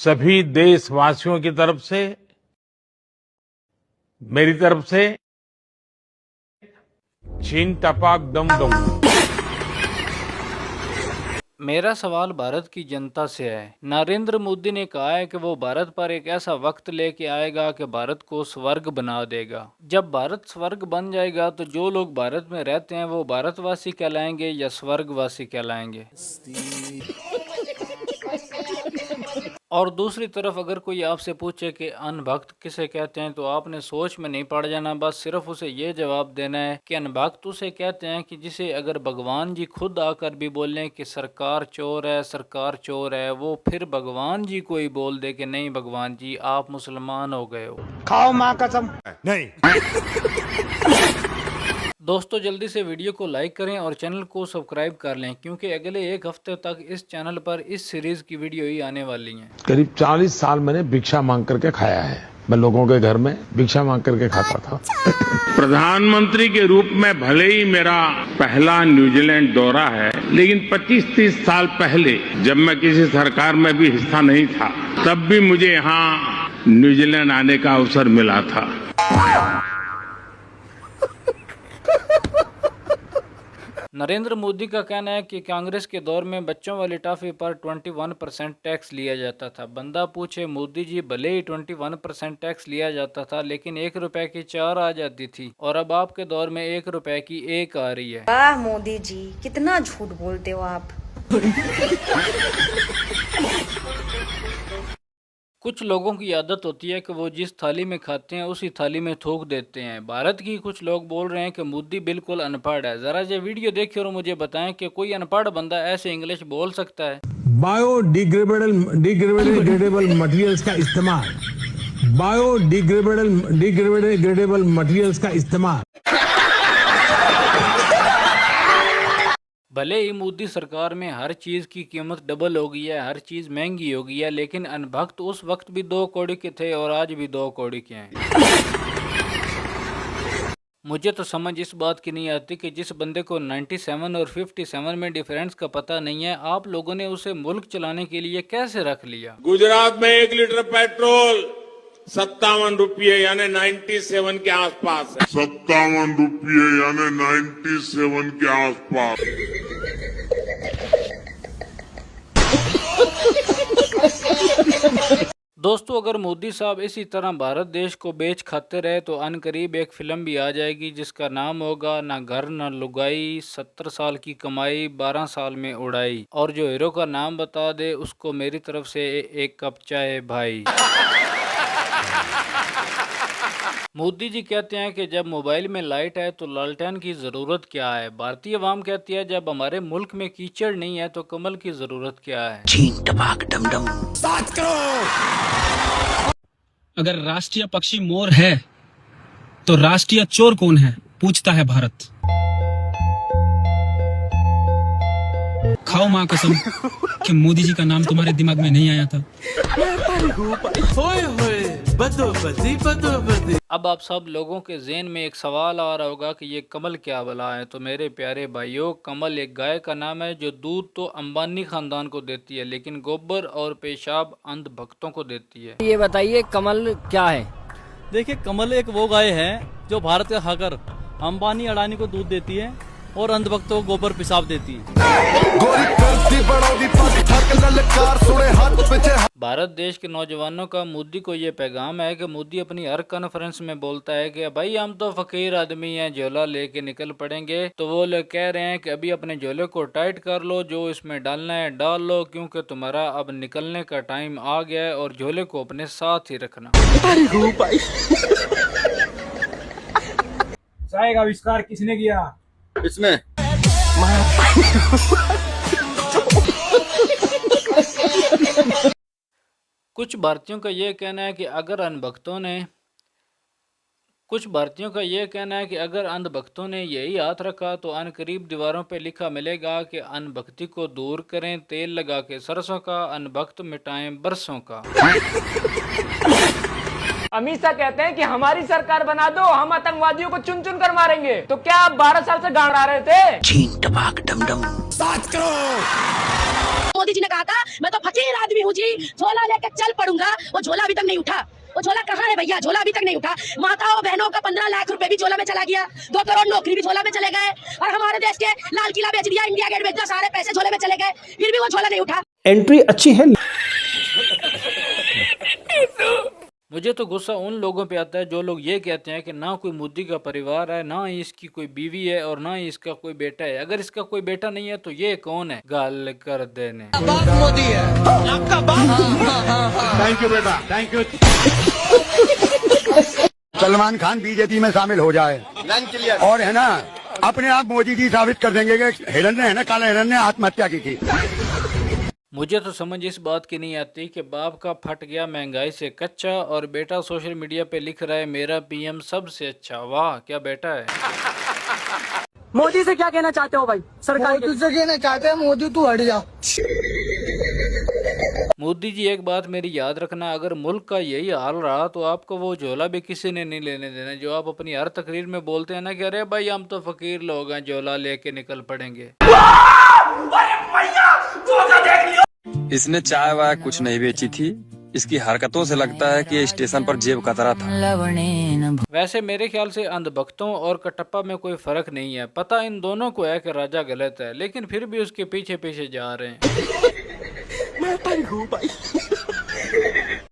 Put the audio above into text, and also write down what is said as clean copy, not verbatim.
सभी देशवासियों की तरफ से, मेरी तरफ से चीन टपाक दम दम। मेरा सवाल भारत की जनता से है। नरेंद्र मोदी ने कहा है कि वो भारत पर एक ऐसा वक्त लेके आएगा कि भारत को स्वर्ग बना देगा। जब भारत स्वर्ग बन जाएगा तो जो लोग भारत में रहते हैं वो भारतवासी कहलाएंगे या स्वर्गवासी कहलाएंगे? और दूसरी तरफ अगर कोई आपसे पूछे कि अनभक्त किसे कहते हैं तो आपने सोच में नहीं पड़ जाना, बस सिर्फ उसे ये जवाब देना है कि अनभक्त उसे कहते हैं कि जिसे अगर भगवान जी खुद आकर भी बोलें कि सरकार चोर है, सरकार चोर है, वो फिर भगवान जी को ही बोल दे कि नहीं भगवान जी आप मुसलमान हो गए हो। खाओ माँ कसम। नहीं। दोस्तों जल्दी से वीडियो को लाइक करें और चैनल को सब्सक्राइब कर लें, क्योंकि अगले एक हफ्ते तक इस चैनल पर इस सीरीज की वीडियो ही आने वाली हैं। करीब 40 साल मैंने भिक्षा मांग करके खाया है। मैं लोगों के घर में भिक्षा मांग करके खाता था। प्रधानमंत्री के रूप में भले ही मेरा पहला न्यूजीलैंड दौरा है, लेकिन 25-30 साल पहले जब मैं किसी सरकार में भी हिस्सा नहीं था, तब भी मुझे यहाँ न्यूजीलैंड आने का अवसर मिला था। नरेंद्र मोदी का कहना है कि कांग्रेस के दौर में बच्चों वाली टॉफी पर 21% टैक्स लिया जाता था। बंदा पूछे मोदी जी भले ही 21% टैक्स लिया जाता था, लेकिन 1 रुपए की 4 आ जाती थी, और अब आपके दौर में 1 रुपए की 1 आ रही है। वाह मोदी जी, कितना झूठ बोलते हो आप। कुछ लोगों की आदत होती है कि वो जिस थाली में खाते हैं उसी थाली में थूक देते हैं। भारत की कुछ लोग बोल रहे हैं कि मोदी बिल्कुल अनपढ़ है। जरा ये वीडियो देखिए और मुझे बताएं कि कोई अनपढ़ बंदा ऐसे इंग्लिश बोल सकता है? बायोडिग्रेडेबल मटेरियल्स का इस्तेमाल, बायोडिग्रेडेबल मटेरियल्स का इस्तेमाल। भले ही मोदी सरकार में हर चीज़ की कीमत डबल हो गई है, हर चीज़ महंगी हो गई है, लेकिन अनभक्त उस वक्त भी 2 कौड़ी के थे और आज भी 2 कौड़ी के हैं। मुझे तो समझ इस बात की नहीं आती कि जिस बंदे को 97 और 57 में डिफरेंस का पता नहीं है, आप लोगों ने उसे मुल्क चलाने के लिए कैसे रख लिया? गुजरात में 1 लीटर पेट्रोल 57 रुपये यानी 97 के आसपास है। 57 रुपये यानी 97 के आसपास। दोस्तों अगर मोदी साहब इसी तरह भारत देश को बेच खाते रहे तो अनकरीब एक फिल्म भी आ जाएगी जिसका नाम होगा ना घर ना लुगाई, 70 साल की कमाई 12 साल में उड़ाई, और जो हीरो का नाम बता दे उसको मेरी तरफ से एक कप चाय भाई। मोदी जी कहते हैं कि जब मोबाइल में लाइट है तो लालटेन की जरूरत क्या है। भारतीय आवाम कहती है जब हमारे मुल्क में कीचड़ नहीं है तो कमल की जरूरत क्या है। चीन टपाक डम डम। अगर राष्ट्रीय पक्षी मोर है तो राष्ट्रीय चोर कौन है, पूछता है भारत। खाओ माँ कसम कि मोदी जी का नाम तुम्हारे दिमाग में नहीं आया था। अब आप सब लोगों के ज़हन में एक सवाल आ रहा होगा कि ये कमल क्या भला है। तो मेरे प्यारे भाइयों, कमल एक गाय का नाम है जो दूध तो अंबानी खानदान को देती है, लेकिन गोबर और पेशाब अंध भक्तों को देती है। ये बताइए कमल क्या है? देखिए कमल एक वो गाय है जो भारत का खाकर अंबानी अडानी को दूध देती है और अंधभक्तों को गोबर पेशाब देती है। भारत देश के नौजवानों का मोदी को ये पैगाम है कि मोदी अपनी हर कॉन्फ्रेंस में बोलता है कि भाई हम तो फकीर आदमी हैं, झोला लेके निकल पड़ेंगे। तो वो लोग कह रहे हैं कि अभी अपने झोले को टाइट कर लो, जो इसमें डालना है डाल लो, क्योंकि तुम्हारा अब निकलने का टाइम आ गया है, और झोले को अपने साथ ही रखना। चाय का आविष्कार किसने किया? इसमें कुछ भारतीयों का ये कहना है कि अगर अंधभक्तों ने यही हाथ रखा तो अनकरीब दीवारों पे लिखा मिलेगा कि अनभक्ति को दूर करें तेल लगा के सरसों का, अनभक्त मिटाएं बरसों का। अमित शाह कहते हैं कि हमारी सरकार बना दो, हम आतंकवादियों को चुन चुन कर मारेंगे। तो क्या आप 12 साल से गाड़ आ रहे थे? चीन टपाक डम डम। 7 करोड़। मोदी जी ने कहा था मैं तो फकीर आदमी हूँ जी, झोला लेके चल पड़ूंगा, वो झोला अभी तक नहीं उठा। वो झोला कहाँ है भैया? झोला अभी तक नहीं उठा। माताओं बहनों का 15 लाख रुपए भी झोला में चला गया, 2 करोड़ नौकरी भी झोला में चले गए, और हमारे देश के लाल किला बेच दिया, इंडिया गेट बेच दिया, सारे पैसे झोले में चले गए, फिर भी वो झोला नहीं उठा। एंट्री अच्छी है। मुझे तो गुस्सा उन लोगों पे आता है जो लोग ये कहते हैं कि ना कोई मोदी का परिवार है, ना ही इसकी कोई बीवी है, और ना ही इसका कोई बेटा है। अगर इसका कोई बेटा नहीं है तो ये कौन है? गाल कर देने बाप मोदी है, आपका बाप। थैंक यू बेटा, thank you. Salman Khan BJP में शामिल हो जाए और है ना अपने आप मोदी जी साबित कर देंगे कि हिरण्य है ना, काला हिरण्य आत्महत्या की थी। मुझे तो समझ इस बात की नहीं आती कि बाप का फट गया महंगाई से कच्चा, और बेटा सोशल मीडिया पे लिख रहा है मेरा पीएम सबसे अच्छा। वाह क्या बेटा है। मोदी से क्या कहना चाहते हो भाई? सरकार तुझसे कहना चाहते हैं मोदी तू हट जा। मोदी जी एक बात मेरी याद रखना, अगर मुल्क का यही हाल रहा तो आपको वो झोला भी किसी ने नहीं लेने देना, जो आप अपनी हर तकरीर में बोलते हैं ना कि अरे भाई हम तो फकीर लोग हैं, झोला लेके निकल पड़ेंगे। इसने चाय वाय कुछ नहीं बेची थी, इसकी हरकतों से लगता है कि स्टेशन पर जेब कतरा था। वैसे मेरे ख्याल से अंधभक्तों और कटप्पा में कोई फर्क नहीं है। पता इन दोनों को है कि राजा गलत है, लेकिन फिर भी उसके पीछे पीछे जा रहे हैं। मैं तंग हूँ भाई।